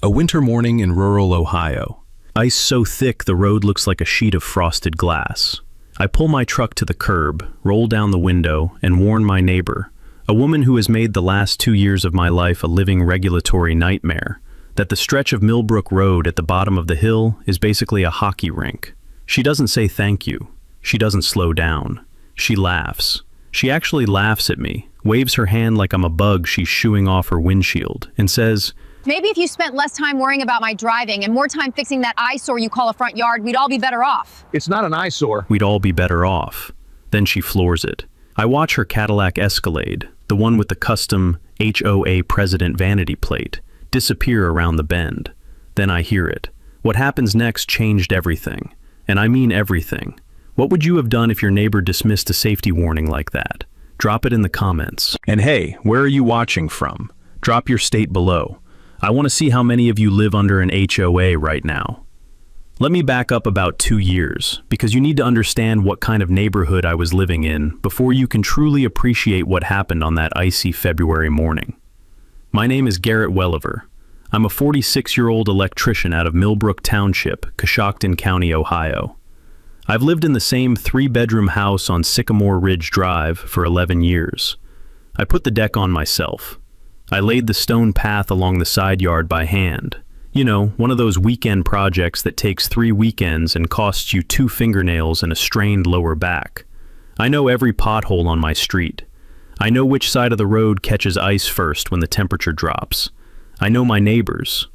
A winter morning in rural Ohio. Ice so thick the road looks like a sheet of frosted glass. I pull my truck to the curb, roll down the window, and warn my neighbor, a woman who has made the last 2 years of my life a living regulatory nightmare, that the stretch of Millbrook Road at the bottom of the hill is basically a hockey rink. She doesn't say thank you. She doesn't slow down. She laughs. She actually laughs at me, waves her hand like I'm a bug she's shooing off her windshield, and says, "Maybe if you spent less time worrying about my driving and more time fixing that eyesore you call a front yard, we'd all be better off." It's not an eyesore. We'd all be better off. Then she floors it. I watch her Cadillac Escalade, the one with the custom HOA president vanity plate, disappear around the bend. Then I hear it. What happens next changed everything. And I mean everything. What would you have done if your neighbor dismissed a safety warning like that? Drop it in the comments. And hey, where are you watching from? Drop your state below. I want to see how many of you live under an HOA right now. Let me back up about 2 years, because you need to understand what kind of neighborhood I was living in before you can truly appreciate what happened on that icy February morning. My name is Garrett Welliver. I'm a 46-year-old electrician out of Millbrook Township, Coshocton County, Ohio. I've lived in the same 3-bedroom house on Sycamore Ridge Drive for 11 years. I put the deck on myself. I laid the stone path along the side yard by hand. You know, one of those weekend projects that takes 3 weekends and costs you 2 fingernails and a strained lower back. I know every pothole on my street. I know which side of the road catches ice first when the temperature drops. I know my neighbors.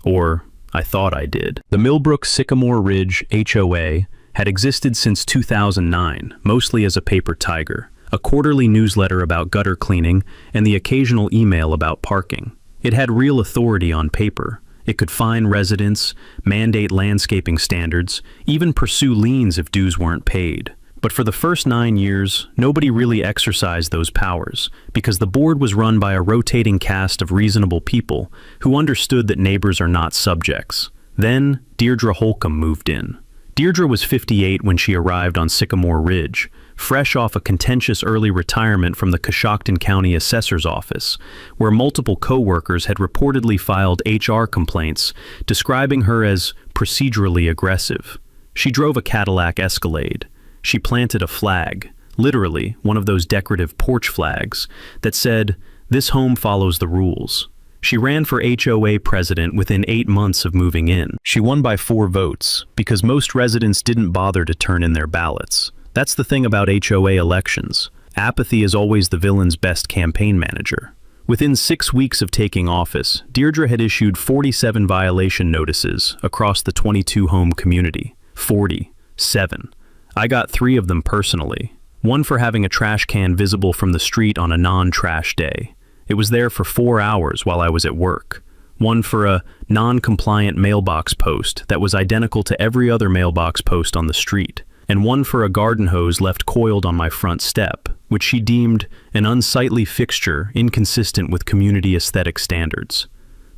Or, I thought I did. The Millbrook Sycamore Ridge HOA had existed since 2009, mostly as a paper tiger, a quarterly newsletter about gutter cleaning, and the occasional email about parking. It had real authority on paper. It could fine residents, mandate landscaping standards, even pursue liens if dues weren't paid. But for the first 9 years, nobody really exercised those powers, because the board was run by a rotating cast of reasonable people who understood that neighbors are not subjects. Then, Deirdre Holcomb moved in. Deirdre was 58 when she arrived on Sycamore Ridge, fresh off a contentious early retirement from the Coshocton County Assessor's Office, where multiple co-workers had reportedly filed HR complaints describing her as procedurally aggressive. She drove a Cadillac Escalade. She planted a flag, literally one of those decorative porch flags, that said, "This home follows the rules." She ran for HOA president within 8 months of moving in. She won by 4 votes, because most residents didn't bother to turn in their ballots. That's the thing about HOA elections. Apathy is always the villain's best campaign manager. Within 6 weeks of taking office, Deirdre had issued 47 violation notices across the 22-home community. 47. I got 3 of them personally. One for having a trash can visible from the street on a non-trash day. It was there for 4 hours while I was at work. One for a non-compliant mailbox post that was identical to every other mailbox post on the street. And one for a garden hose left coiled on my front step, which she deemed an unsightly fixture inconsistent with community aesthetic standards.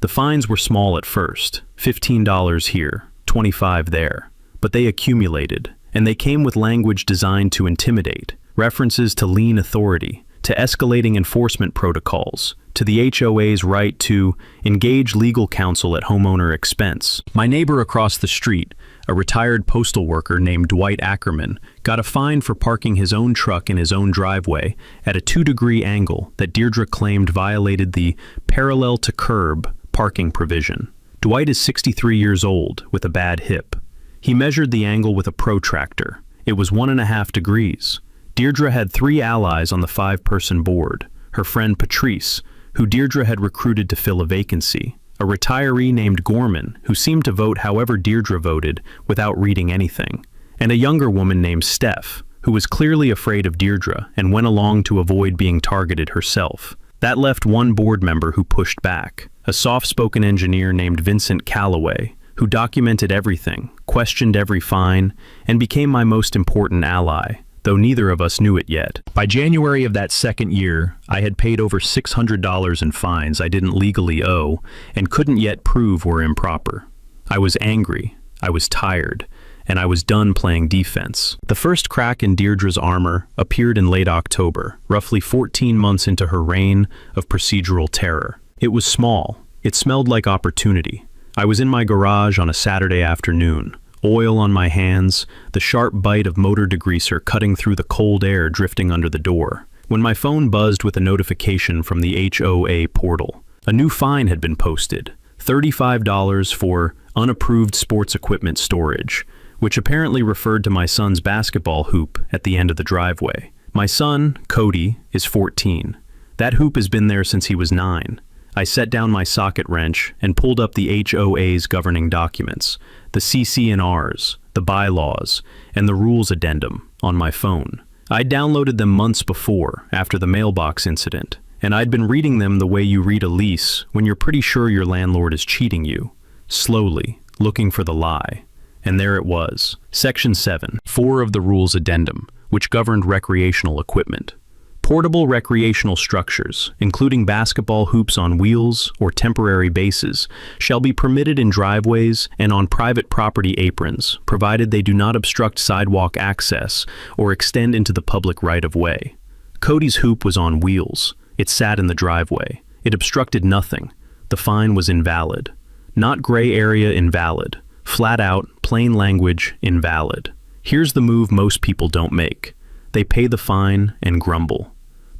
The fines were small at first, $15 here, $25 there, but they accumulated, and they came with language designed to intimidate, references to lean authority, to escalating enforcement protocols, to the HOA's right to engage legal counsel at homeowner expense. My neighbor across the street, a retired postal worker named Dwight Ackerman, got a fine for parking his own truck in his own driveway at a 2-degree angle that Deirdre claimed violated the parallel to curb parking provision. Dwight is 63 years old with a bad hip. He measured the angle with a protractor. It was 1.5 degrees. Deirdre had 3 allies on the 5-person board. Her friend Patrice, who Deirdre had recruited to fill a vacancy. A retiree named Gorman, who seemed to vote however Deirdre voted without reading anything. And a younger woman named Steph, who was clearly afraid of Deirdre and went along to avoid being targeted herself. That left one board member who pushed back. A soft-spoken engineer named Vincent Calloway, who documented everything, questioned every fine, and became my most important ally, though neither of us knew it yet. By January of that second year, I had paid over $600 in fines I didn't legally owe and couldn't yet prove were improper. I was angry, I was tired, and I was done playing defense. The first crack in Deirdre's armor appeared in late October, roughly 14 months into her reign of procedural terror. It was small. It smelled like opportunity. I was in my garage on a Saturday afternoon, oil on my hands, the sharp bite of motor degreaser cutting through the cold air drifting under the door, when my phone buzzed with a notification from the HOA portal. A new fine had been posted, $35 for unapproved sports equipment storage, which apparently referred to my son's basketball hoop at the end of the driveway. My son, Cody, is 14. That hoop has been there since he was 9. I set down my socket wrench and pulled up the HOA's governing documents, the CC&Rs, the bylaws, and the rules addendum on my phone. I'd downloaded them months before, after the mailbox incident, and I'd been reading them the way you read a lease when you're pretty sure your landlord is cheating you, slowly, looking for the lie. And there it was, Section 7, 4 of the rules addendum, which governed recreational equipment. Portable recreational structures, including basketball hoops on wheels or temporary bases, shall be permitted in driveways and on private property aprons, provided they do not obstruct sidewalk access or extend into the public right-of-way. Cody's hoop was on wheels. It sat in the driveway. It obstructed nothing. The fine was invalid. Not gray area invalid. Flat out, plain language, invalid. Here's the move most people don't make. They pay the fine and grumble.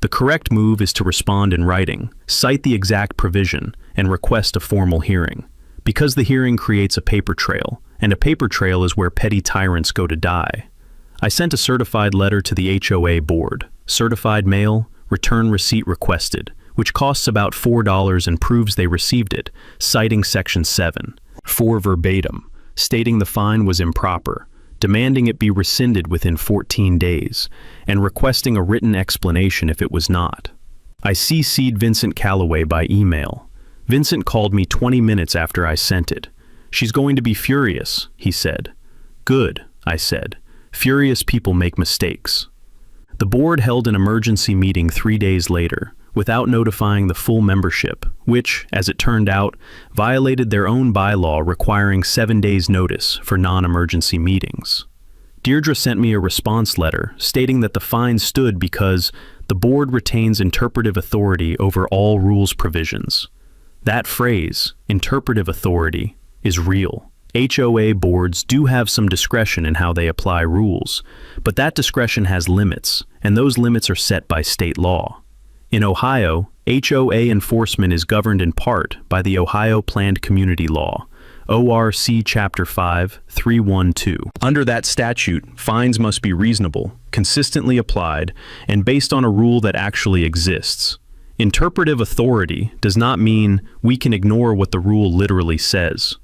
The correct move is to respond in writing, cite the exact provision, and request a formal hearing. Because the hearing creates a paper trail, and a paper trail is where petty tyrants go to die. I sent a certified letter to the HOA board, certified mail, return receipt requested, which costs about $4 and proves they received it, citing Section 7, 4 verbatim, stating the fine was improper, demanding it be rescinded within 14 days, and requesting a written explanation if it was not. I CC'd Vincent Calloway by email. Vincent called me 20 minutes after I sent it. "She's going to be furious," he said. "Good," I said. "Furious people make mistakes." The board held an emergency meeting 3 days later, without notifying the full membership, which, as it turned out, violated their own bylaw requiring 7 days' notice for non-emergency meetings. Deirdre sent me a response letter stating that the fine stood because the board retains interpretive authority over all rules provisions. That phrase, interpretive authority, is real. HOA boards do have some discretion in how they apply rules, but that discretion has limits, and those limits are set by state law. In Ohio, HOA enforcement is governed in part by the Ohio Planned Community Law, ORC Chapter 5, 312. Under that statute, fines must be reasonable, consistently applied, and based on a rule that actually exists. Interpretive authority does not mean we can ignore what the rule literally says.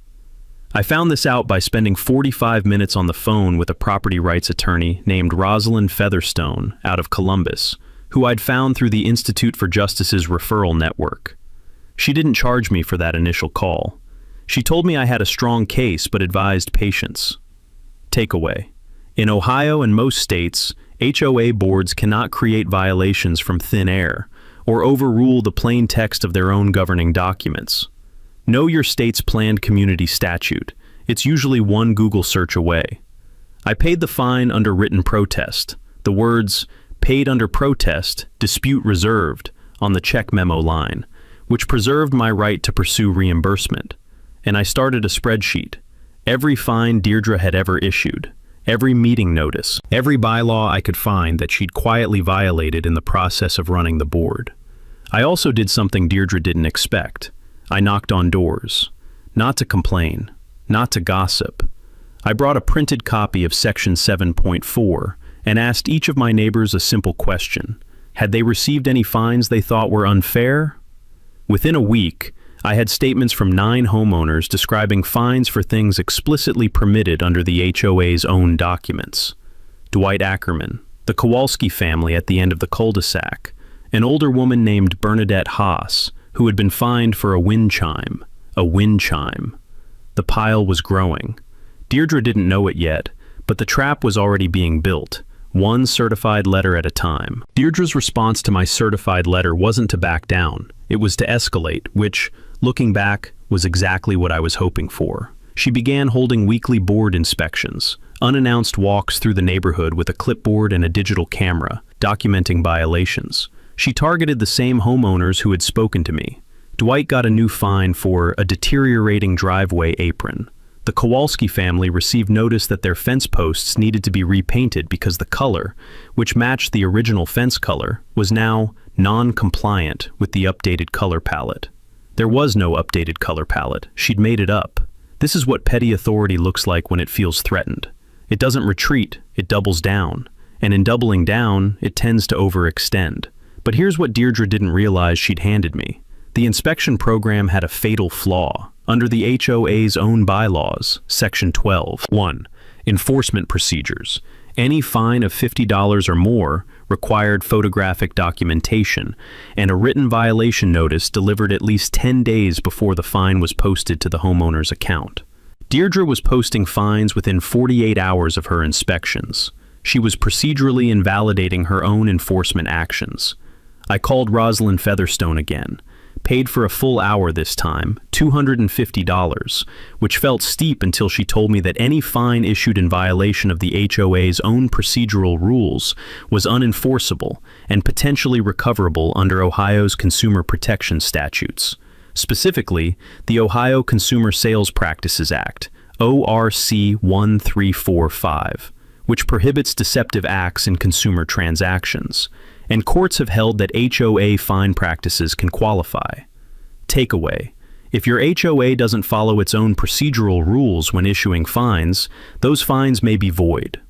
I found this out by spending 45 minutes on the phone with a property rights attorney named Rosalind Featherstone out of Columbus, who I'd found through the Institute for Justice's referral network. She didn't charge me for that initial call. She told me I had a strong case but advised patience. Takeaway. In Ohio and most states, HOA boards cannot create violations from thin air or overrule the plain text of their own governing documents. Know your state's planned community statute. It's usually one Google search away. I paid the fine under written protest. The words, "paid under protest, dispute reserved," on the check memo line, which preserved my right to pursue reimbursement. And I started a spreadsheet. Every fine Deirdre had ever issued, every meeting notice, every bylaw I could find that she'd quietly violated in the process of running the board. I also did something Deirdre didn't expect. I knocked on doors. Not to complain, not to gossip. I brought a printed copy of Section 7.4 and asked each of my neighbors a simple question. Had they received any fines they thought were unfair? Within a week, I had statements from 9 homeowners describing fines for things explicitly permitted under the HOA's own documents. Dwight Ackerman, the Kowalski family at the end of the cul-de-sac, an older woman named Bernadette Haas, who had been fined for a wind chime. A wind chime. The pile was growing. Deirdre didn't know it yet, but the trap was already being built, one certified letter at a time. Deirdre's response to my certified letter wasn't to back down. It was to escalate, which, looking back, was exactly what I was hoping for. She began holding weekly board inspections, unannounced walks through the neighborhood with a clipboard and a digital camera, documenting violations. She targeted the same homeowners who had spoken to me, Dwight got a new fine for a deteriorating driveway apron. The Kowalski family received notice that their fence posts needed to be repainted because the color, which matched the original fence color, was now non-compliant with the updated color palette. There was no updated color palette. She'd made it up. This is what petty authority looks like when it feels threatened. It doesn't retreat, it doubles down. And in doubling down, it tends to overextend. But here's what Deirdre didn't realize she'd handed me. The inspection program had a fatal flaw. Under the HOA's own bylaws, Section 12. 1. Enforcement procedures. Any fine of $50 or more required photographic documentation and a written violation notice delivered at least 10 days before the fine was posted to the homeowner's account. Deirdre was posting fines within 48 hours of her inspections. She was procedurally invalidating her own enforcement actions. I called Rosalind Featherstone again. Paid for a full hour this time, $250, which felt steep until she told me that any fine issued in violation of the HOA's own procedural rules was unenforceable and potentially recoverable under Ohio's consumer protection statutes. Specifically, the Ohio Consumer Sales Practices Act, ORC 1345, which prohibits deceptive acts in consumer transactions, and courts have held that HOA fine practices can qualify. Takeaway: if your HOA doesn't follow its own procedural rules when issuing fines, those fines may be void.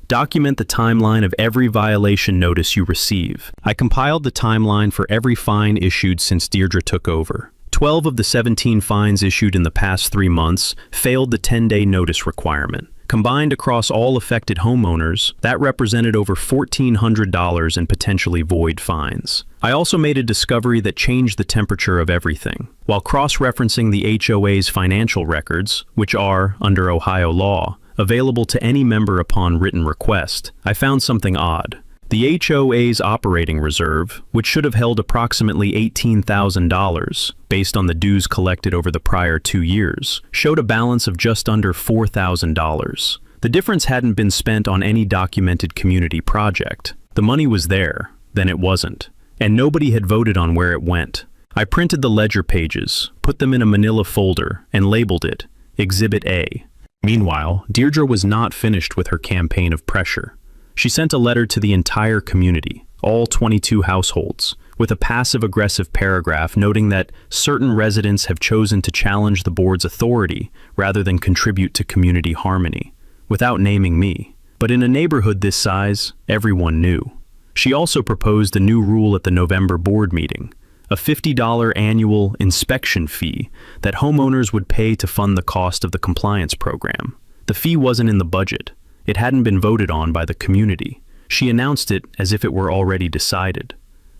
Document the timeline of every violation notice you receive. I compiled the timeline for every fine issued since Deirdre took over. 12 of the 17 fines issued in the past 3 months failed the 10-day notice requirement. Combined across all affected homeowners, that represented over $1,400 in potentially void fines. I also made a discovery that changed the temperature of everything. While cross-referencing the HOA's financial records, which are, under Ohio law, available to any member upon written request, I found something odd. The HOA's operating reserve, which should have held approximately $18,000 based on the dues collected over the prior 2 years, showed a balance of just under $4,000. The difference hadn't been spent on any documented community project. The money was there, then it wasn't, and nobody had voted on where it went. I printed the ledger pages, put them in a manila folder, and labeled it Exhibit A. Meanwhile, Deirdre was not finished with her campaign of pressure. She sent a letter to the entire community, all 22 households, with a passive-aggressive paragraph noting that certain residents have chosen to challenge the board's authority rather than contribute to community harmony, without naming me. But in a neighborhood this size, everyone knew. She also proposed a new rule at the November board meeting, a $50 annual inspection fee that homeowners would pay to fund the cost of the compliance program. The fee wasn't in the budget. It hadn't been voted on by the community. She announced it as if it were already decided.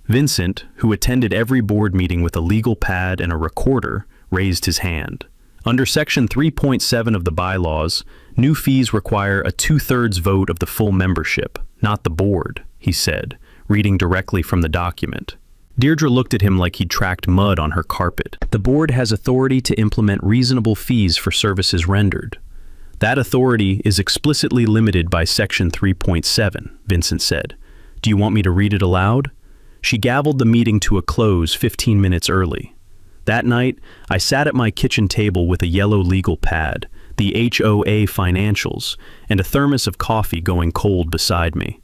Vincent, who attended every board meeting with a legal pad and a recorder, raised his hand. Under Section 3.7 of the bylaws, new fees require a 2/3 vote of the full membership, not the board, he said, reading directly from the document. Deirdre looked at him like he'd tracked mud on her carpet. The board has authority to implement reasonable fees for services rendered. That authority is explicitly limited by Section 3.7, Vincent said. Do you want me to read it aloud? She gavelled the meeting to a close 15 minutes early. That night, I sat at my kitchen table with a yellow legal pad, the HOA financials, and a thermos of coffee going cold beside me.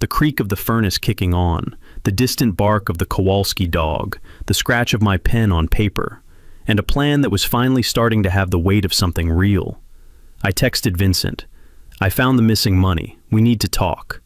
The creak of the furnace kicking on, the distant bark of the Kowalski dog, the scratch of my pen on paper, and a plan that was finally starting to have the weight of something real. I texted Vincent. I found the missing money. We need to talk.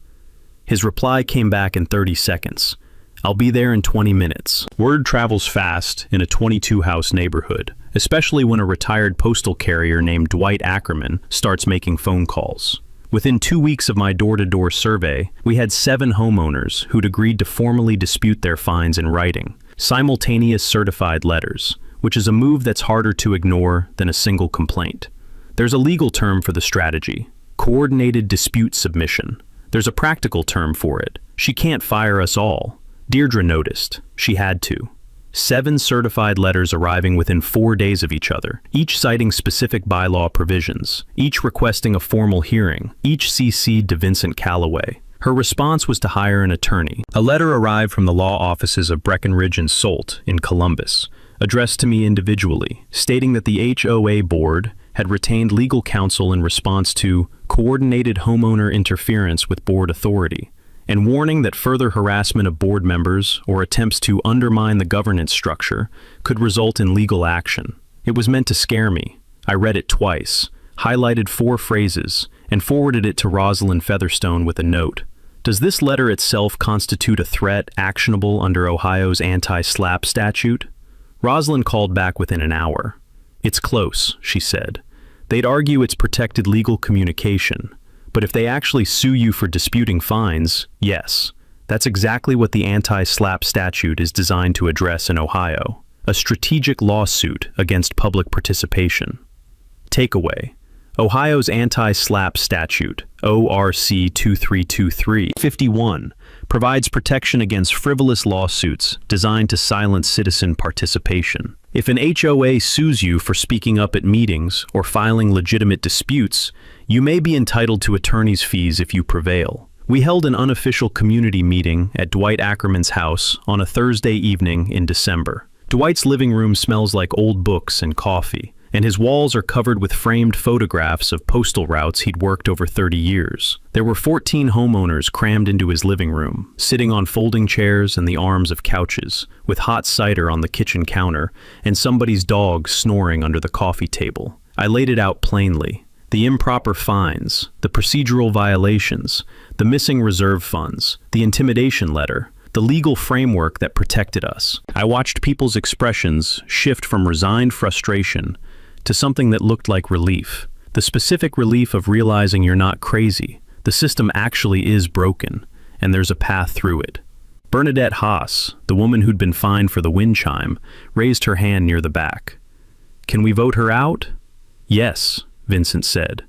His reply came back in 30 seconds. I'll be there in 20 minutes. Word travels fast in a 22-house neighborhood, especially when a retired postal carrier named Dwight Ackerman starts making phone calls. Within 2 weeks of my door-to-door survey, we had 7 homeowners who'd agreed to formally dispute their fines in writing, simultaneous certified letters, which is a move that's harder to ignore than a single complaint. There's a legal term for the strategy, coordinated dispute submission. There's a practical term for it. She can't fire us all. Deirdre noticed. She had to. 7 certified letters arriving within 4 days of each other, each citing specific bylaw provisions, each requesting a formal hearing, each CC'd to Vincent Calloway. Her response was to hire an attorney. A letter arrived from the law offices of Breckenridge and Solt in Columbus, addressed to me individually, stating that the HOA board had retained legal counsel in response to coordinated homeowner interference with board authority, and warning that further harassment of board members or attempts to undermine the governance structure could result in legal action. It was meant to scare me. I read it twice, highlighted 4 phrases, and forwarded it to Rosalind Featherstone with a note. Does this letter itself constitute a threat actionable under Ohio's anti-SLAPP statute? Rosalind called back within an hour. It's close, she said. They'd argue it's protected legal communication, but if they actually sue you for disputing fines, yes. That's exactly what the anti-SLAPP statute is designed to address in Ohio, a strategic lawsuit against public participation. Takeaway: Ohio's anti-SLAPP statute, ORC 2323-51, provides protection against frivolous lawsuits designed to silence citizen participation. If an HOA sues you for speaking up at meetings or filing legitimate disputes, you may be entitled to attorney's fees if you prevail. We held an unofficial community meeting at Dwight Ackerman's house on a Thursday evening in December. Dwight's living room smells like old books and coffee, and his walls are covered with framed photographs of postal routes he'd worked over 30 years. There were 14 homeowners crammed into his living room, sitting on folding chairs and the arms of couches, with hot cider on the kitchen counter, and somebody's dog snoring under the coffee table. I laid it out plainly. The improper fines, the procedural violations, the missing reserve funds, the intimidation letter, the legal framework that protected us. I watched people's expressions shift from resigned frustration to something that looked like relief. The specific relief of realizing you're not crazy. The system actually is broken, and there's a path through it. Bernadette Haas, the woman who'd been fined for the wind chime, raised her hand near the back. "Can we vote her out?" "Yes," Vincent said.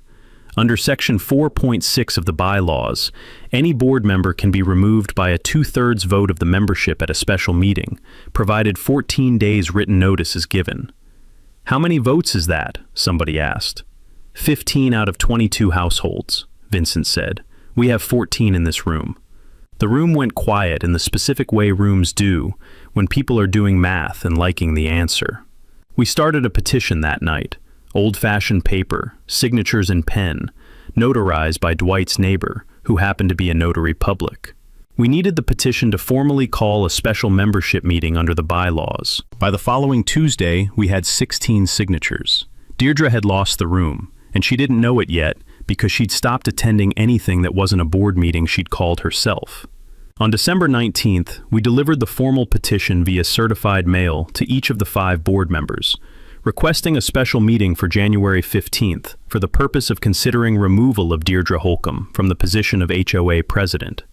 Under Section 4.6 of the bylaws, any board member can be removed by a 2/3 vote of the membership at a special meeting, provided 14 days written notice is given. "How many votes is that?" somebody asked. 15 out of 22 households, Vincent said. "We have 14 in this room." The room went quiet in the specific way rooms do when people are doing math and liking the answer. We started a petition that night. Old-fashioned paper, signatures in pen, notarized by Dwight's neighbor, who happened to be a notary public. We needed the petition to formally call a special membership meeting under the bylaws. By the following Tuesday, we had 16 signatures. Deirdre had lost the room, and she didn't know it yet because she'd stopped attending anything that wasn't a board meeting she'd called herself. On December 19th, we delivered the formal petition via certified mail to each of the 5 board members, requesting a special meeting for January 15th for the purpose of considering removal of Deirdre Holcomb from the position of HOA president.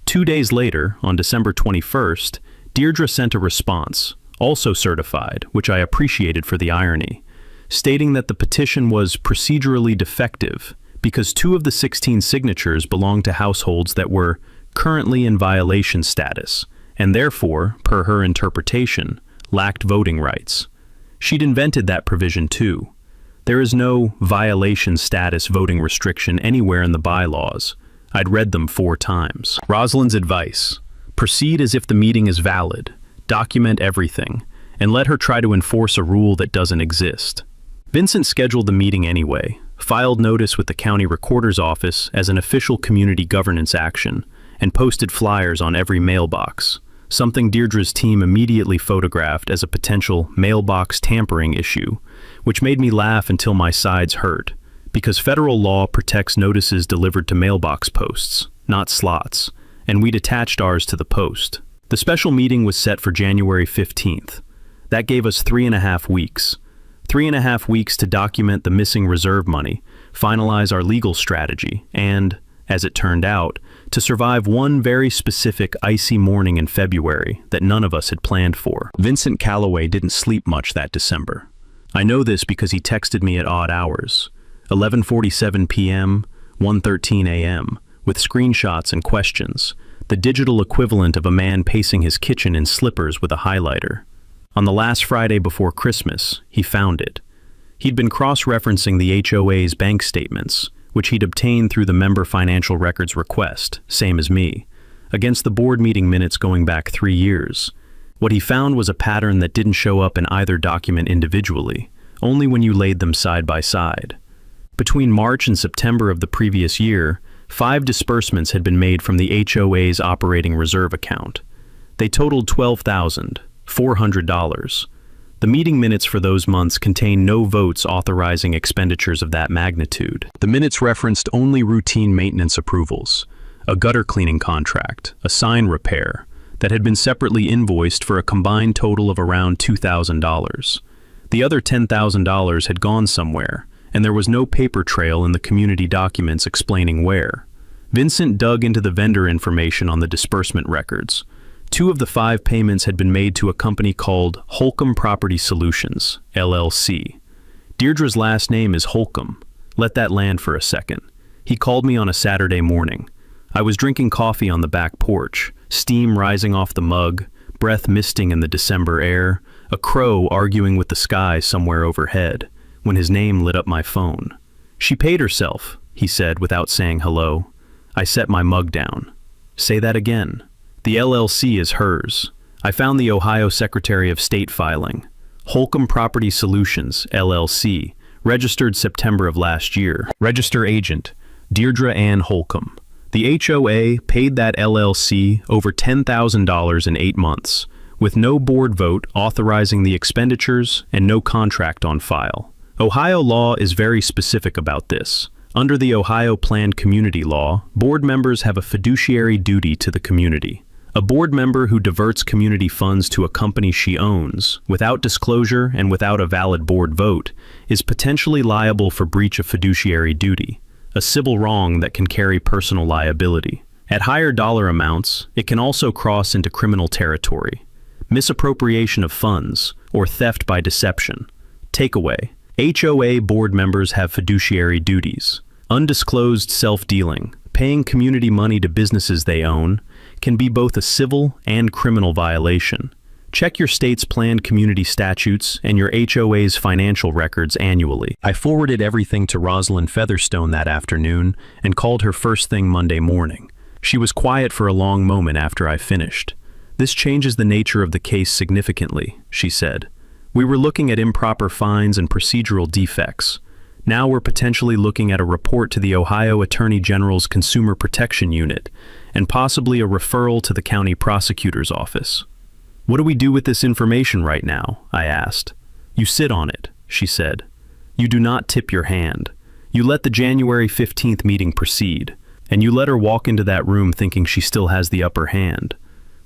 2 days later, on December 21st, Deirdre sent a response, also certified, which I appreciated for the irony, stating that the petition was procedurally defective because 2 of the 16 signatures belonged to households that were currently in violation status, and therefore, per her interpretation, lacked voting rights. She'd invented that provision too. There is no violation status voting restriction anywhere in the bylaws. I'd read them 4 times. Rosalind's advice: proceed as if the meeting is valid, document everything, and let her try to enforce a rule that doesn't exist. Vincent scheduled the meeting anyway, filed notice with the county recorder's office as an official community governance action, and posted flyers on every mailbox, something Deirdre's team immediately photographed as a potential mailbox tampering issue, which made me laugh until my sides hurt, because federal law protects notices delivered to mailbox posts, not slots, and we'd attached ours to the post. The special meeting was set for January 15th. That gave us 3.5 weeks. 3.5 weeks to document the missing reserve money, finalize our legal strategy, and, as it turned out, to survive one very specific icy morning in February that none of us had planned for. Vincent Calloway didn't sleep much that December. I know this because he texted me at odd hours, 11:47 p.m., 1:13 a.m., with screenshots and questions, the digital equivalent of a man pacing his kitchen in slippers with a highlighter. On the last Friday before Christmas, he found it. He'd been cross-referencing the HOA's bank statements, which he'd obtained through the member financial records request, same as me, against the board meeting minutes going back 3 years. What he found was a pattern that didn't show up in either document individually, only when you laid them side by side. Between March and September of the previous year, 5 disbursements had been made from the HOA's operating reserve account. They totaled $12,400. The meeting minutes for those months contain no votes authorizing expenditures of that magnitude. The minutes referenced only routine maintenance approvals, a gutter cleaning contract, a sign repair, that had been separately invoiced for a combined total of around $2,000. The other $10,000 had gone somewhere, and there was no paper trail in the community documents explaining where. Vincent dug into the vendor information on the disbursement records. 2 of the 5 payments had been made to a company called Holcomb Property Solutions, LLC. Deirdre's last name is Holcomb. Let that land for a second. He called me on a Saturday morning. I was drinking coffee on the back porch, steam rising off the mug, breath misting in the December air, a crow arguing with the sky somewhere overhead, when his name lit up my phone. "She paid herself," he said without saying hello. I set my mug down. "Say that again." "The LLC is hers. I found the Ohio Secretary of State filing. Holcomb Property Solutions, LLC, registered September of last year. Register agent, Deirdre Ann Holcomb. The HOA paid that LLC over $10,000 in 8 months, with no board vote authorizing the expenditures and no contract on file. Ohio law is very specific about this. Under the Ohio Planned Community Law, board members have a fiduciary duty to the community. A board member who diverts community funds to a company she owns, without disclosure and without a valid board vote, is potentially liable for breach of fiduciary duty, a civil wrong that can carry personal liability. At higher dollar amounts, it can also cross into criminal territory. Misappropriation of funds, or theft by deception. Takeaway: HOA board members have fiduciary duties. Undisclosed self-dealing, paying community money to businesses they own, can be both a civil and criminal violation. Check your state's planned community statutes and your HOA's financial records annually. I forwarded everything to Rosalind Featherstone that afternoon and called her first thing Monday morning. She was quiet for a long moment after I finished. "This changes the nature of the case significantly," she said. "We were looking at improper fines and procedural defects. Now we're potentially looking at a report to the Ohio Attorney General's Consumer Protection Unit, and possibly a referral to the county prosecutor's office." "What do we do with this information right now?" I asked. "You sit on it," she said. "You do not tip your hand. You let the January 15th meeting proceed, and you let her walk into that room thinking she still has the upper hand."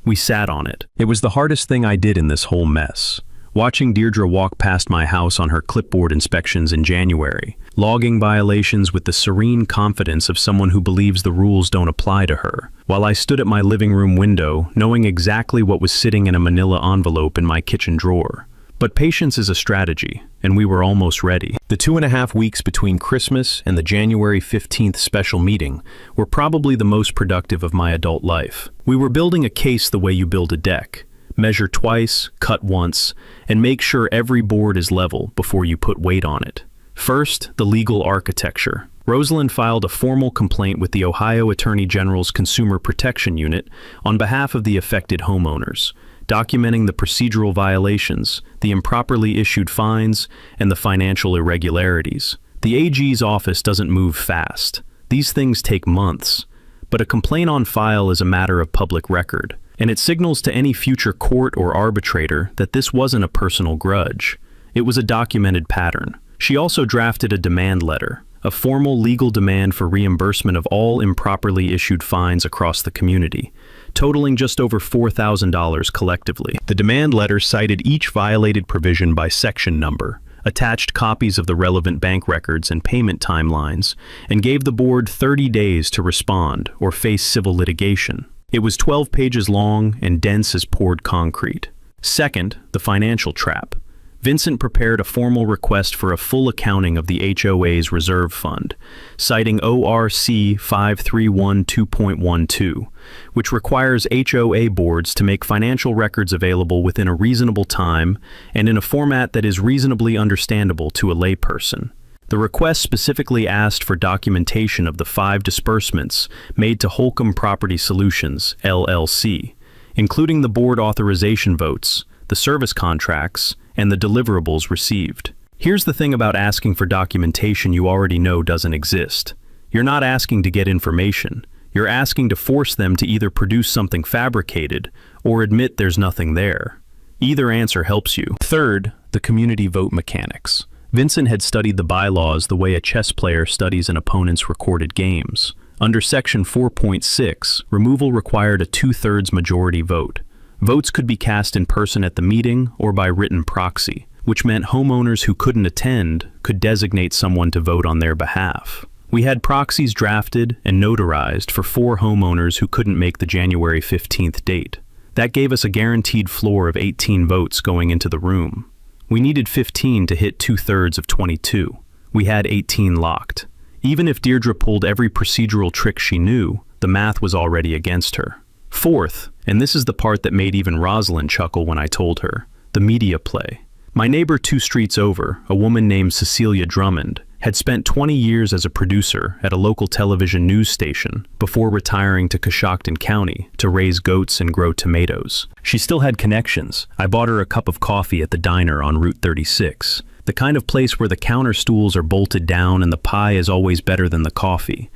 We sat on it. It was the hardest thing I did in this whole mess. Watching Deirdre walk past my house on her clipboard inspections in January, logging violations with the serene confidence of someone who believes the rules don't apply to her, while I stood at my living room window, knowing exactly what was sitting in a manila envelope in my kitchen drawer. But patience is a strategy, and we were almost ready. The 2.5 weeks between Christmas and the January 15th special meeting were probably the most productive of my adult life. We were building a case the way you build a deck. Measure twice, cut once, and make sure every board is level before you put weight on it. First, the legal architecture. Rosalind filed a formal complaint with the Ohio Attorney General's Consumer Protection Unit on behalf of the affected homeowners, documenting the procedural violations, the improperly issued fines, and the financial irregularities. The AG's office doesn't move fast. These things take months. But a complaint on file is a matter of public record, and it signals to any future court or arbitrator that this wasn't a personal grudge. It was a documented pattern. She also drafted a demand letter, a formal legal demand for reimbursement of all improperly issued fines across the community, totaling just over $4,000 collectively. The demand letter cited each violated provision by section number, attached copies of the relevant bank records and payment timelines, and gave the board 30 days to respond or face civil litigation. It was 12 pages long and dense as poured concrete. Second, the financial trap. Vincent prepared a formal request for a full accounting of the HOA's reserve fund, citing ORC 5312.12, which requires HOA boards to make financial records available within a reasonable time and in a format that is reasonably understandable to a layperson. The request specifically asked for documentation of the 5 disbursements made to Holcomb Property Solutions, LLC, including the board authorization votes, the service contracts, and the deliverables received. Here's the thing about asking for documentation you already know doesn't exist. You're not asking to get information. You're asking to force them to either produce something fabricated or admit there's nothing there. Either answer helps you. Third, the community vote mechanics. Vincent had studied the bylaws the way a chess player studies an opponent's recorded games. Under Section 4.6, removal required a 2/3 majority vote. Votes could be cast in person at the meeting or by written proxy, which meant homeowners who couldn't attend could designate someone to vote on their behalf. We had proxies drafted and notarized for 4 homeowners who couldn't make the January 15th date. That gave us a guaranteed floor of 18 votes going into the room. We needed 15 to hit 2/3 of 22. We had 18 locked. Even if Deirdre pulled every procedural trick she knew, the math was already against her. Fourth, and this is the part that made even Rosalind chuckle when I told her, the media play. My neighbor 2 streets over, a woman named Cecilia Drummond, had spent 20 years as a producer at a local television news station before retiring to Coshocton County to raise goats and grow tomatoes. She still had connections. I bought her a cup of coffee at the diner on Route 36, the kind of place where the counter stools are bolted down and the pie is always better than the coffee.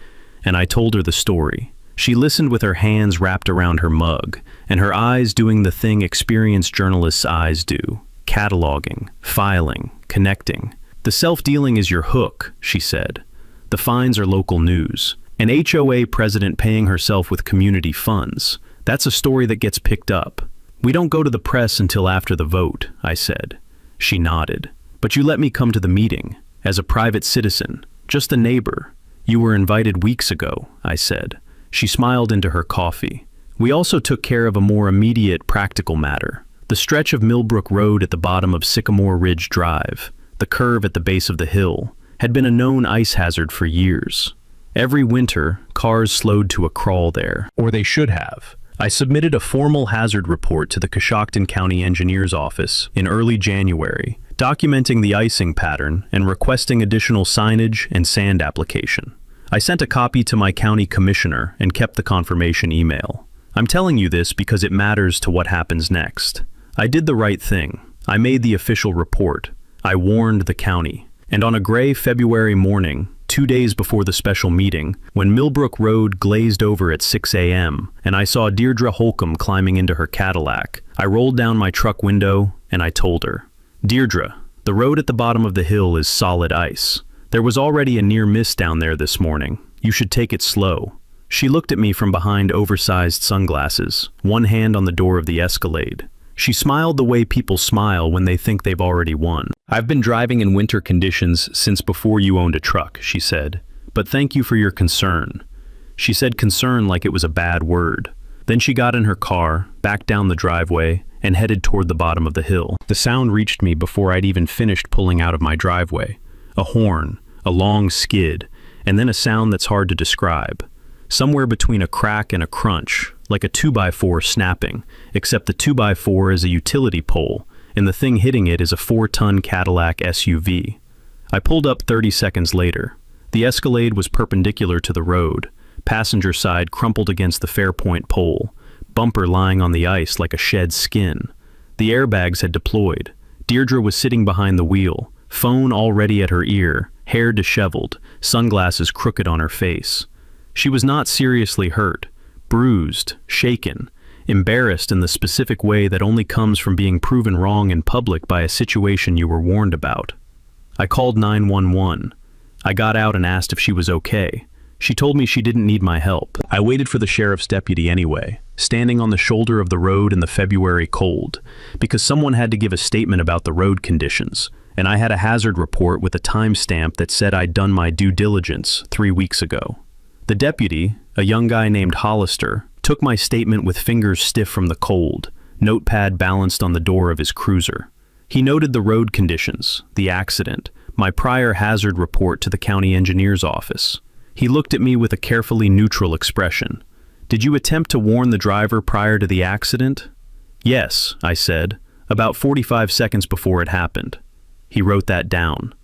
And I told her the story. She listened with her hands wrapped around her mug, and her eyes doing the thing experienced journalists' eyes do, cataloging, filing, connecting. The self-dealing is your hook, she said. The fines are local news. An HOA president paying herself with community funds. That's a story that gets picked up. We don't go to the press until after the vote, I said. She nodded. But you let me come to the meeting, as a private citizen, just a neighbor. You were invited weeks ago, I said. She smiled into her coffee. We also took care of a more immediate, practical matter. The stretch of Millbrook Road at the bottom of Sycamore Ridge Drive, the curve at the base of the hill, had been a known ice hazard for years. Every winter, cars slowed to a crawl there, or they should have. I submitted a formal hazard report to the Coshocton County Engineer's Office in early January, documenting the icing pattern and requesting additional signage and sand application. I sent a copy to my county commissioner and kept the confirmation email. I'm telling you this because it matters to what happens next. I did the right thing. I made the official report. I warned the county. And on a gray February morning, 2 days before the special meeting, when Millbrook Road glazed over at 6 a.m. and I saw Deirdre Holcomb climbing into her Cadillac, I rolled down my truck window and I told her, Deirdre, the road at the bottom of the hill is solid ice. There was already a near miss down there this morning. You should take it slow. She looked at me from behind oversized sunglasses, one hand on the door of the Escalade. She smiled the way people smile when they think they've already won. I've been driving in winter conditions since before you owned a truck, she said. But thank you for your concern. She said concern like it was a bad word. Then she got in her car, backed down the driveway, and headed toward the bottom of the hill. The sound reached me before I'd even finished pulling out of my driveway. A horn, a long skid, and then a sound that's hard to describe. Somewhere between a crack and a crunch, like a 2x4 snapping, except the 2x4 is a utility pole, and the thing hitting it is a 4-ton Cadillac SUV. I pulled up 30 seconds later. The Escalade was perpendicular to the road, passenger side crumpled against the Fairpoint pole, bumper lying on the ice like a shed skin. The airbags had deployed. Deirdre was sitting behind the wheel, phone already at her ear, hair disheveled, sunglasses crooked on her face. She was not seriously hurt, bruised, shaken, embarrassed in the specific way that only comes from being proven wrong in public by a situation you were warned about. I called 911. I got out and asked if she was okay. She told me she didn't need my help. I waited for the sheriff's deputy anyway, standing on the shoulder of the road in the February cold, because someone had to give a statement about the road conditions, and I had a hazard report with a timestamp that said I'd done my due diligence 3 weeks ago. The deputy, a young guy named Hollister, took my statement with fingers stiff from the cold, notepad balanced on the door of his cruiser. He noted the road conditions, the accident, my prior hazard report to the county engineer's office. He looked at me with a carefully neutral expression. Did you attempt to warn the driver prior to the accident? Yes, I said, about 45 seconds before it happened. He wrote that down.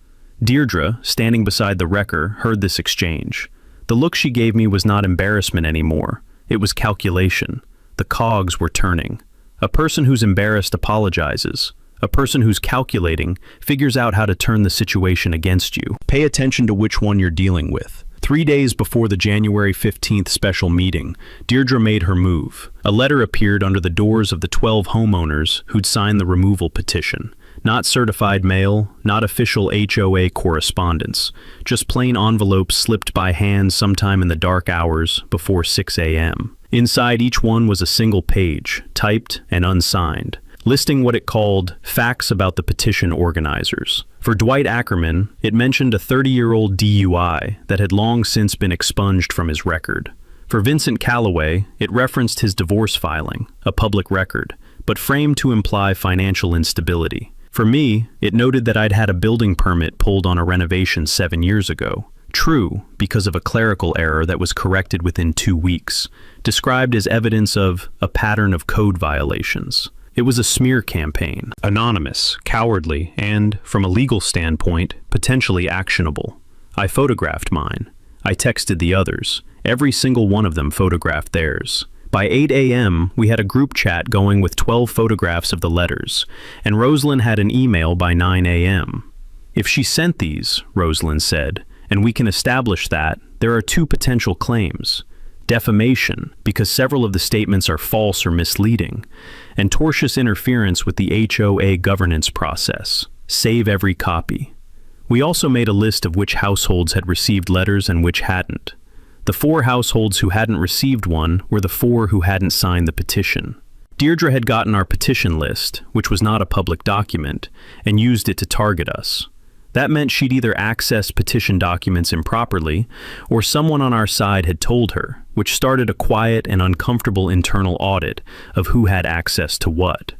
Deirdre, standing beside the wrecker, heard this exchange. The look she gave me was not embarrassment anymore. It was calculation. the cogs were turning. A person who's embarrassed apologizes. A person who's calculating figures out how to turn the situation against you. Pay attention to which one you're dealing with. 3 days before the January 15th special meeting, Deirdre made her move. A letter appeared under the doors of the 12 homeowners who'd signed the removal petition. Not certified mail, not official HOA correspondence, just plain envelopes slipped by hand sometime in the dark hours before 6 a.m. Inside each one was a single page, typed and unsigned, listing what it called facts about the petition organizers. For Dwight Ackerman, it mentioned a 30-year-old DUI that had long since been expunged from his record. For Vincent Calloway, it referenced his divorce filing, a public record, but framed to imply financial instability. For me, it noted that I'd had a building permit pulled on a renovation 7 years ago. True, because of a clerical error that was corrected within 2 weeks, described as evidence of a pattern of code violations. It was a smear campaign, anonymous, cowardly, and, from a legal standpoint, potentially actionable. I photographed mine. I texted the others. Every single one of them photographed theirs. By 8 a.m., we had a group chat going with 12 photographs of the letters, and Rosalind had an email by 9 a.m. If she sent these, Rosalind said, and we can establish that, there are 2 potential claims. Defamation, because several of the statements are false or misleading, and tortious interference with the HOA governance process. Save every copy. We also made a list of which households had received letters and which hadn't. The 4 households who hadn't received one were the 4 who hadn't signed the petition. Deirdre had gotten our petition list, which was not a public document, and used it to target us. That meant she'd either accessed petition documents improperly, or someone on our side had told her, which started a quiet and uncomfortable internal audit of who had access to what.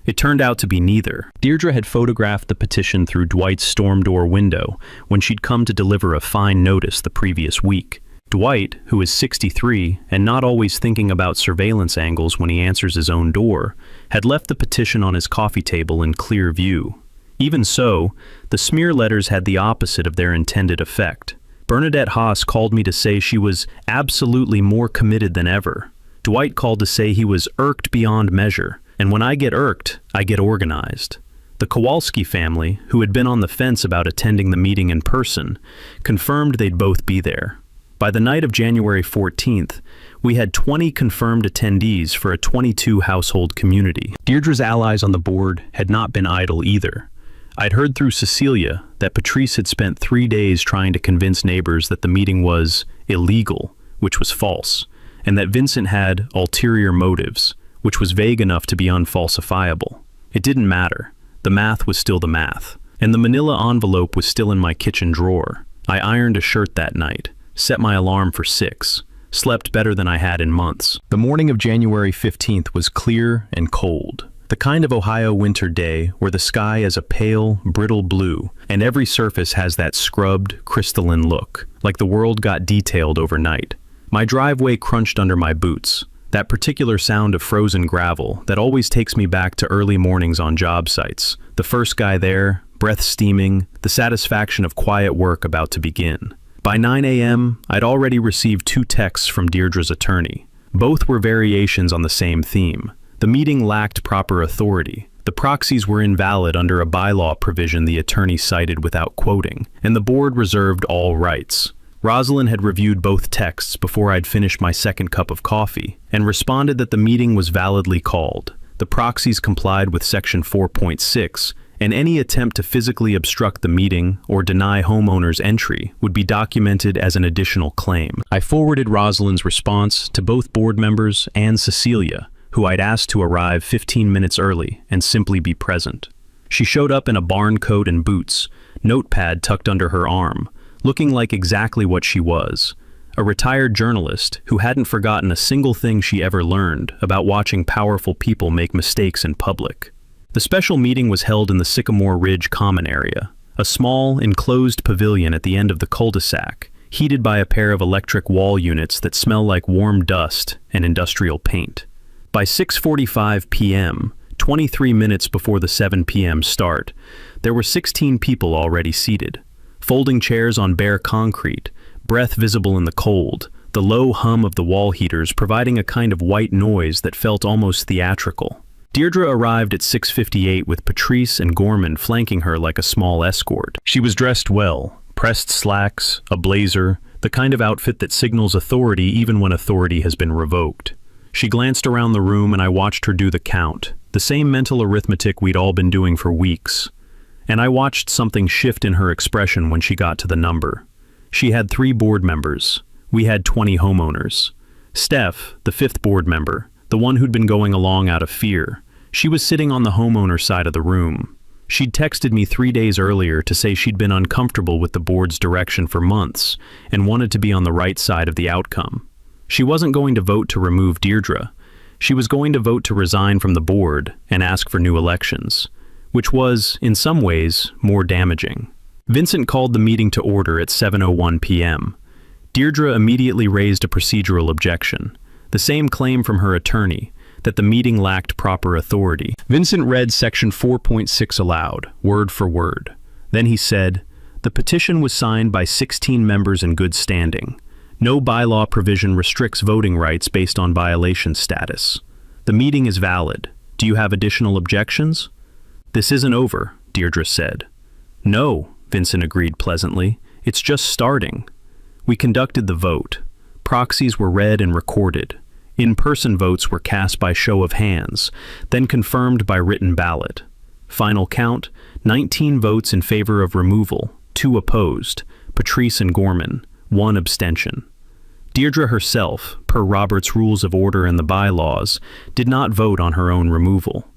It turned out to be neither. Deirdre had photographed the petition through Dwight's storm door window when she'd come to deliver a fine notice the previous week. Dwight, who is 63 and not always thinking about surveillance angles when he answers his own door, had left the petition on his coffee table in clear view. Even so, the smear letters had the opposite of their intended effect. Bernadette Haas called me to say she was absolutely more committed than ever. Dwight called to say he was irked beyond measure, and when I get irked, I get organized. The Kowalski family, who had been on the fence about attending the meeting in person, confirmed they'd both be there. By the night of January 14th, we had 20 confirmed attendees for a 22-household community. Deirdre's allies on the board had not been idle either. I'd heard through Cecilia that Patrice had spent 3 days trying to convince neighbors that the meeting was illegal, which was false, and that Vincent had ulterior motives, which was vague enough to be unfalsifiable. It didn't matter. The math was still the math, and the manila envelope was still in my kitchen drawer. I ironed a shirt that night, set my alarm for 6, slept better than I had in months. The morning of January 15th was clear and cold. The kind of Ohio winter day where the sky is a pale, brittle blue, and every surface has that scrubbed, crystalline look, like the world got detailed overnight. My driveway crunched under my boots, that particular sound of frozen gravel that always takes me back to early mornings on job sites. The first guy there, breath steaming, the satisfaction of quiet work about to begin. By 9 a.m., I'd already received 2 texts from Deirdre's attorney. Both were variations on the same theme. The meeting lacked proper authority. The proxies were invalid under a bylaw provision the attorney cited without quoting, and the board reserved all rights. Rosalind had reviewed both texts before I'd finished my second cup of coffee, and responded that the meeting was validly called. The proxies complied with Section 4.6, and any attempt to physically obstruct the meeting or deny homeowners entry would be documented as an additional claim. I forwarded Rosalind's response to both board members and Cecilia, who I'd asked to arrive 15 minutes early and simply be present. She showed up in a barn coat and boots, notepad tucked under her arm, looking like exactly what she was, a retired journalist who hadn't forgotten a single thing she ever learned about watching powerful people make mistakes in public. The special meeting was held in the Sycamore Ridge Common area, a small, enclosed pavilion at the end of the cul-de-sac, heated by a pair of electric wall units that smell like warm dust and industrial paint. By 6:45 p.m., 23 minutes before the 7 p.m. start, there were 16 people already seated. Folding chairs on bare concrete, breath visible in the cold, the low hum of the wall heaters providing a kind of white noise that felt almost theatrical. Deirdre arrived at 6:58 with Patrice and Gorman flanking her like a small escort. She was dressed well, pressed slacks, a blazer, the kind of outfit that signals authority even when authority has been revoked. She glanced around the room and I watched her do the count, the same mental arithmetic we'd all been doing for weeks. And I watched something shift in her expression when she got to the number. She had 3 board members. We had 20 homeowners. Steph, the 5th board member, the one who'd been going along out of fear, she was sitting on the homeowner side of the room. She'd texted me 3 days earlier to say she'd been uncomfortable with the board's direction for months and wanted to be on the right side of the outcome. She wasn't going to vote to remove Deirdre. She was going to vote to resign from the board and ask for new elections, which was, in some ways, more damaging. Vincent called the meeting to order at 7:01 p.m. Deirdre immediately raised a procedural objection, the same claim from her attorney, that the meeting lacked proper authority. Vincent read section 4.6 aloud, word for word. Then he said, "The petition was signed by 16 members in good standing. No bylaw provision restricts voting rights based on violation status. The meeting is valid. Do you have additional objections?" "This isn't over," Deirdre said. "No," Vincent agreed pleasantly. "It's just starting." We conducted the vote. Proxies were read and recorded. In-person votes were cast by show of hands, then confirmed by written ballot. Final count, 19 votes in favor of removal, 2 opposed, Patrice and Gorman, 1 abstention. Deirdre herself, per Robert's Rules of Order and the bylaws, did not vote on her own removal.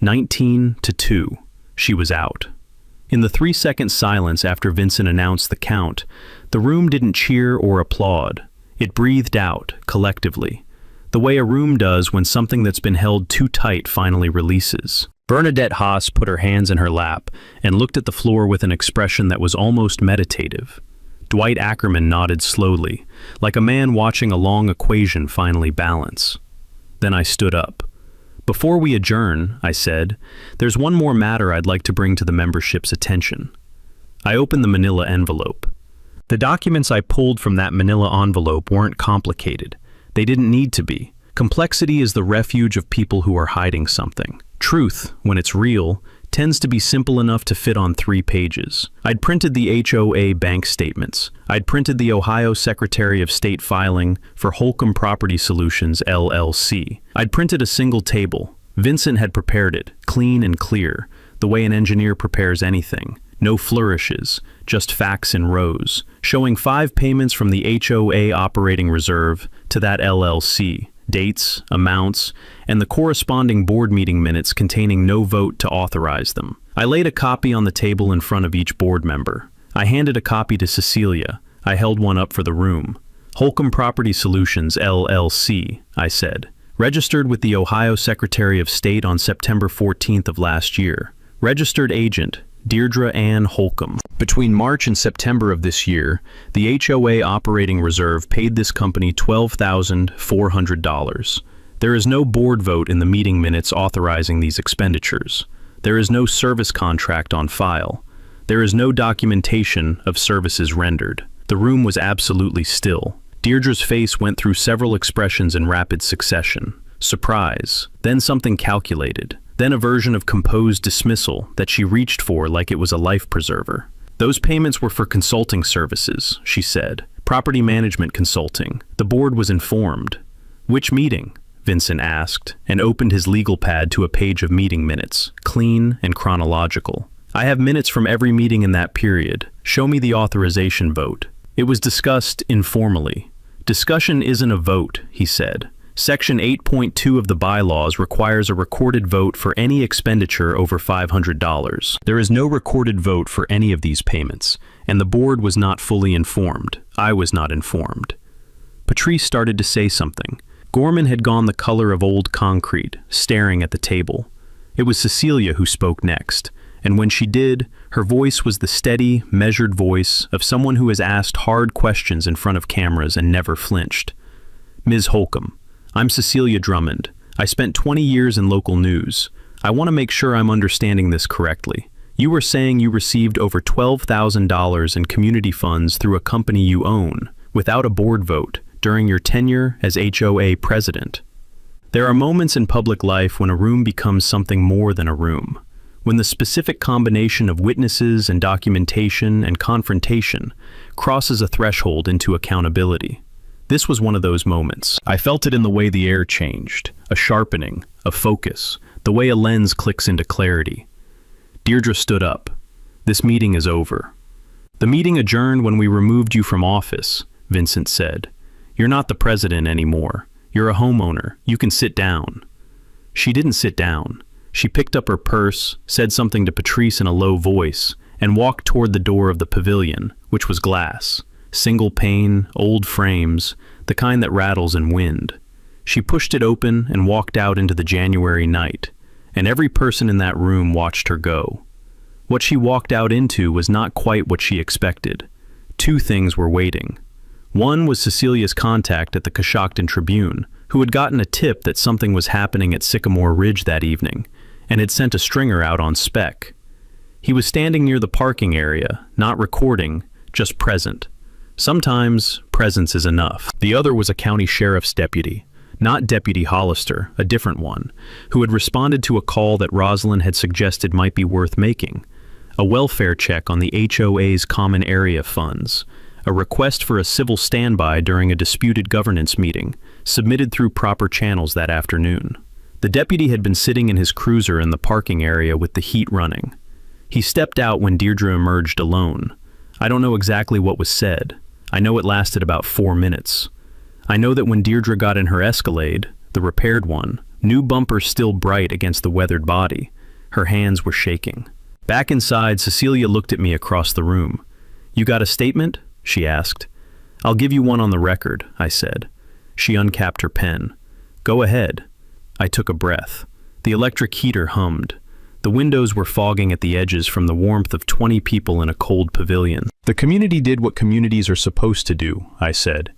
19-2, she was out. In the 3-second silence after Vincent announced the count, the room didn't cheer or applaud. It breathed out, collectively, the way a room does when something that's been held too tight finally releases. Bernadette Haas put her hands in her lap and looked at the floor with an expression that was almost meditative. Dwight Ackerman nodded slowly, like a man watching a long equation finally balance. Then I stood up. "Before we adjourn," I said, "there's one more matter I'd like to bring to the membership's attention." I opened the manila envelope. The documents I pulled from that manila envelope weren't complicated. They didn't need to be. Complexity is the refuge of people who are hiding something. Truth, when it's real, tends to be simple enough to fit on 3 pages. I'd printed the HOA bank statements. I'd printed the Ohio Secretary of State filing for Holcomb Property Solutions, LLC. I'd printed a single table. Vincent had prepared it, clean and clear, the way an engineer prepares anything. No flourishes, just facts in rows, showing 5 payments from the HOA operating reserve to that LLC, dates, amounts, and the corresponding board meeting minutes containing no vote to authorize them. I laid a copy on the table in front of each board member. I handed a copy to Cecilia. I held one up for the room. Holcomb Property Solutions, LLC, I said. Registered with the Ohio Secretary of State on September 14th of last year. Registered agent, Deirdre Ann Holcomb. Between March and September of this year, the HOA operating reserve paid this company $12,400. There is no board vote in the meeting minutes authorizing these expenditures. There is no service contract on file. There is no documentation of services rendered. The room was absolutely still. Deirdre's face went through several expressions in rapid succession. Surprise, then something calculated, then a version of composed dismissal that she reached for like it was a life preserver. "Those payments were for consulting services," she said. "Property management consulting. The board was informed." "Which meeting?" Vincent asked, and opened his legal pad to a page of meeting minutes, clean and chronological. "I have minutes from every meeting in that period. Show me the authorization vote." It was discussed informally. "Discussion isn't a vote," he said. Section 8.2 of the bylaws requires a recorded vote for any expenditure over $500. There is no recorded vote for any of these payments, and the board was not fully informed. I was not informed. Patrice started to say something. Gorman had gone the color of old concrete, staring at the table. It was Cecilia who spoke next, and when she did, her voice was the steady, measured voice of someone who has asked hard questions in front of cameras and never flinched. "Ms. Holcomb, I'm Cecilia Drummond. I spent 20 years in local news. I want to make sure I'm understanding this correctly. You were saying you received over $12,000 in community funds through a company you own, without a board vote, during your tenure as HOA president. There are moments in public life when a room becomes something more than a room, when the specific combination of witnesses and documentation and confrontation crosses a threshold into accountability. This was one of those moments. I felt it in the way the air changed, a sharpening, a focus, the way a lens clicks into clarity. Deirdre stood up. "This meeting is over." "The meeting adjourned when we removed you from office," Vincent said. "You're not the president anymore. You're a homeowner. You can sit down." She didn't sit down. She picked up her purse, said something to Patrice in a low voice, and walked toward the door of the pavilion, which was glass. Single pane, old frames, the kind that rattles in wind. She pushed it open and walked out into the January night, and every person in that room watched her go. What she walked out into was not quite what she expected. Two things were waiting. One was Cecilia's contact at the Coshocton Tribune, who had gotten a tip that something was happening at Sycamore Ridge that evening, and had sent a stringer out on spec. He was standing near the parking area, not recording, just present. Sometimes presence is enough. The other was a county sheriff's deputy, not Deputy Hollister, a different one, who had responded to a call that Rosalind had suggested might be worth making. A welfare check on the HOA's common area funds, a request for a civil standby during a disputed governance meeting, submitted through proper channels that afternoon. The deputy had been sitting in his cruiser in the parking area with the heat running. He stepped out when Deirdre emerged alone. I don't know exactly what was said. I know it lasted about 4 minutes. I know that when Deirdre got in her Escalade, the repaired one, new bumpers still bright against the weathered body, her hands were shaking. Back inside, Cecilia looked at me across the room. "You got a statement?" she asked. "I'll give you one on the record," I said. She uncapped her pen. "Go ahead." I took a breath. The electric heater hummed. The windows were fogging at the edges from the warmth of 20 people in a cold pavilion. "The community did what communities are supposed to do," I said.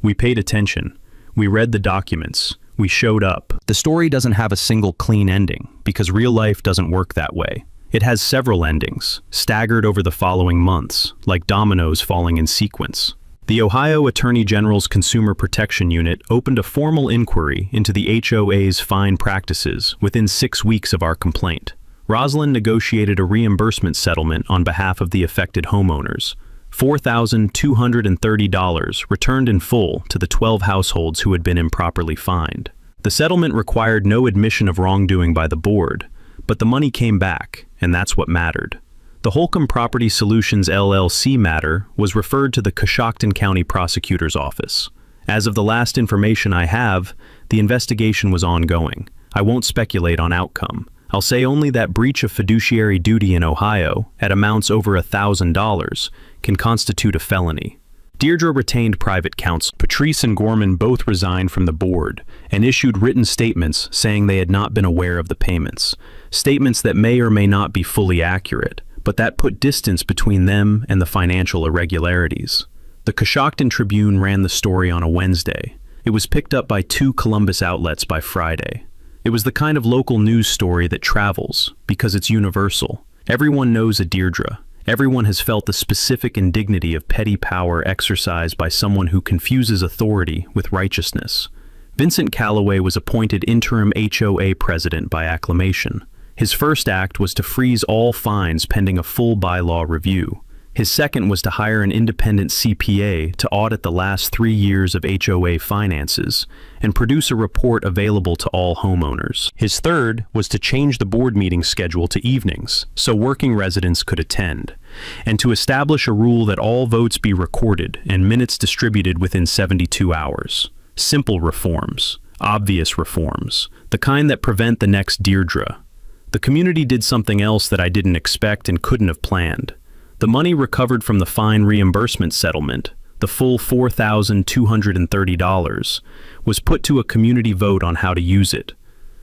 "We paid attention. We read the documents. We showed up." The story doesn't have a single clean ending, because real life doesn't work that way. It has several endings, staggered over the following months, like dominoes falling in sequence. The Ohio Attorney General's Consumer Protection Unit opened a formal inquiry into the HOA's fine practices within 6 weeks of our complaint. Rosalind negotiated a reimbursement settlement on behalf of the affected homeowners. $4,230 returned in full to the 12 households who had been improperly fined. The settlement required no admission of wrongdoing by the board, but the money came back, and that's what mattered. The Holcomb Property Solutions LLC matter was referred to the Coshocton County Prosecutor's Office. As of the last information I have, the investigation was ongoing. I won't speculate on outcome. I'll say only that breach of fiduciary duty in Ohio, at amounts over $1,000, can constitute a felony. Deirdre retained private counsel. Patrice and Gorman both resigned from the board and issued written statements saying they had not been aware of the payments. Statements that may or may not be fully accurate, but that put distance between them and the financial irregularities. The Coshocton Tribune ran the story on a Wednesday. It was picked up by 2 Columbus outlets by Friday. It was the kind of local news story that travels because it's universal. Everyone knows a Deirdre. Everyone has felt the specific indignity of petty power exercised by someone who confuses authority with righteousness. Vincent Calloway was appointed interim HOA president by acclamation. His first act was to freeze all fines pending a full bylaw review. His second was to hire an independent CPA to audit the last 3 years of HOA finances and produce a report available to all homeowners. His third was to change the board meeting schedule to evenings so working residents could attend, and to establish a rule that all votes be recorded and minutes distributed within 72 hours. Simple reforms, obvious reforms, the kind that prevent the next Deirdre. The community did something else that I didn't expect and couldn't have planned. The money recovered from the fine reimbursement settlement, the full $4,230, was put to a community vote on how to use it.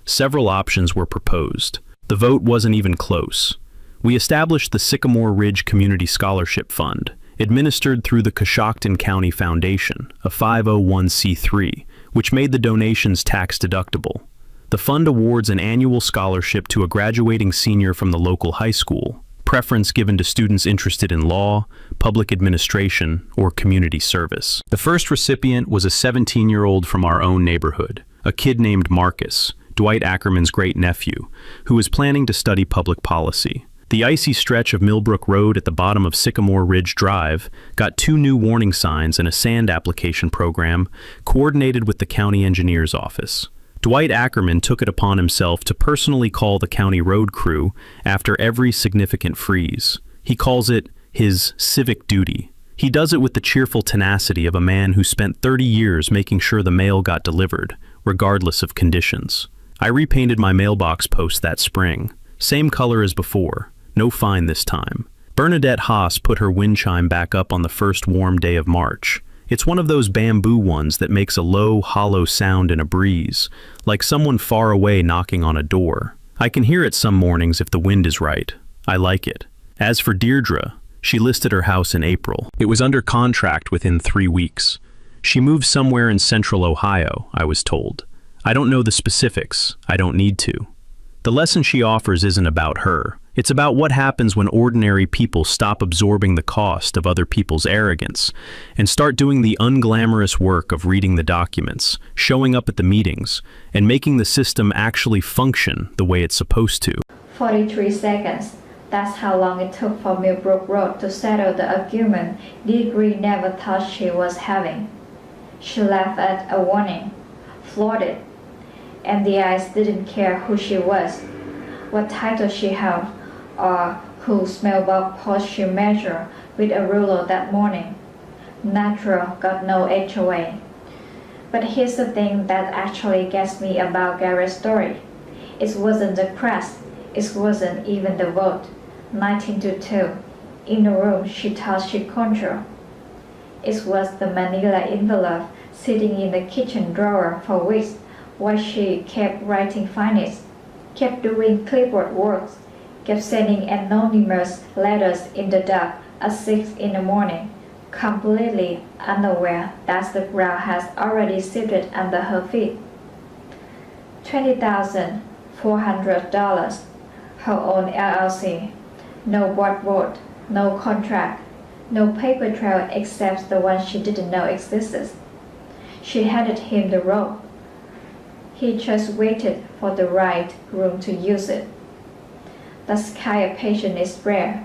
Several options were proposed. The vote wasn't even close. We established the Sycamore Ridge Community Scholarship Fund, administered through the Coshocton County Foundation, a 501c3, which made the donations tax-deductible. The fund awards an annual scholarship to a graduating senior from the local high school, preference given to students interested in law, public administration, or community service. The first recipient was a 17-year-old from our own neighborhood, a kid named Marcus, Dwight Ackerman's great-nephew, who was planning to study public policy. The icy stretch of Millbrook Road at the bottom of Sycamore Ridge Drive got 2 new warning signs and a sand application program coordinated with the county engineer's office. Dwight Ackerman took it upon himself to personally call the county road crew after every significant freeze. He calls it his civic duty. He does it with the cheerful tenacity of a man who spent 30 years making sure the mail got delivered, regardless of conditions. I repainted my mailbox post that spring. Same color as before, no fine this time. Bernadette Haas put her wind chime back up on the first warm day of March. It's one of those bamboo ones that makes a low, hollow sound in a breeze, like someone far away knocking on a door. I can hear it some mornings if the wind is right. I like it. As for Deirdre, she listed her house in April. It was under contract within 3 weeks. She moved somewhere in central Ohio, I was told. I don't know the specifics. I don't need to. The lesson she offers isn't about her. It's about what happens when ordinary people stop absorbing the cost of other people's arrogance and start doing the unglamorous work of reading the documents, showing up at the meetings, and making the system actually function the way it's supposed to. 43 seconds. That's how long it took for Millbrook Road to settle the argument Deirdre never thought she was having. She laughed at a warning, floored it, and the eyes didn't care who she was, what title she held, or whose mailbox post she measured with a ruler that morning. Natural got no HOA. But here's the thing that actually gets me about Garrett's story. It wasn't the press, it wasn't even the vote. 19-2, in the room she thought she controlled. It was the manila envelope sitting in the kitchen drawer for weeks while she kept writing finance, kept doing clipboard work, kept sending anonymous letters in the dark at 6 in the morning, completely unaware that the ground has already shifted under her feet. $20,400, her own LLC, no board vote, no contract, no paper trail except the one she didn't know existed. She handed him the rope. He just waited for the right room to use it. That kind of patience is rare.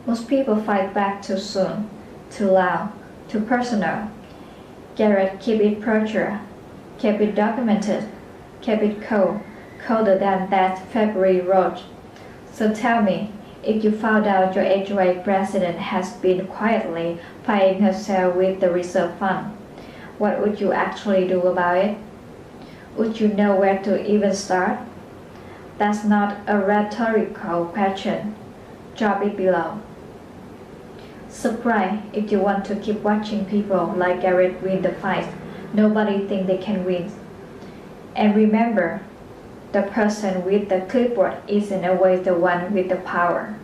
Most people fight back too soon, too loud, too personal. Garrett kept it procured, kept it documented, kept it cold, colder than that February road. So tell me, if you found out your HOA president has been quietly paying herself with the reserve fund, what would you actually do about it? Would you know where to even start? That's not a rhetorical question. Drop it below. Subscribe if you want to keep watching people like Garrett win the fight nobody thinks they can win. And remember, the person with the clipboard isn't always the one with the power.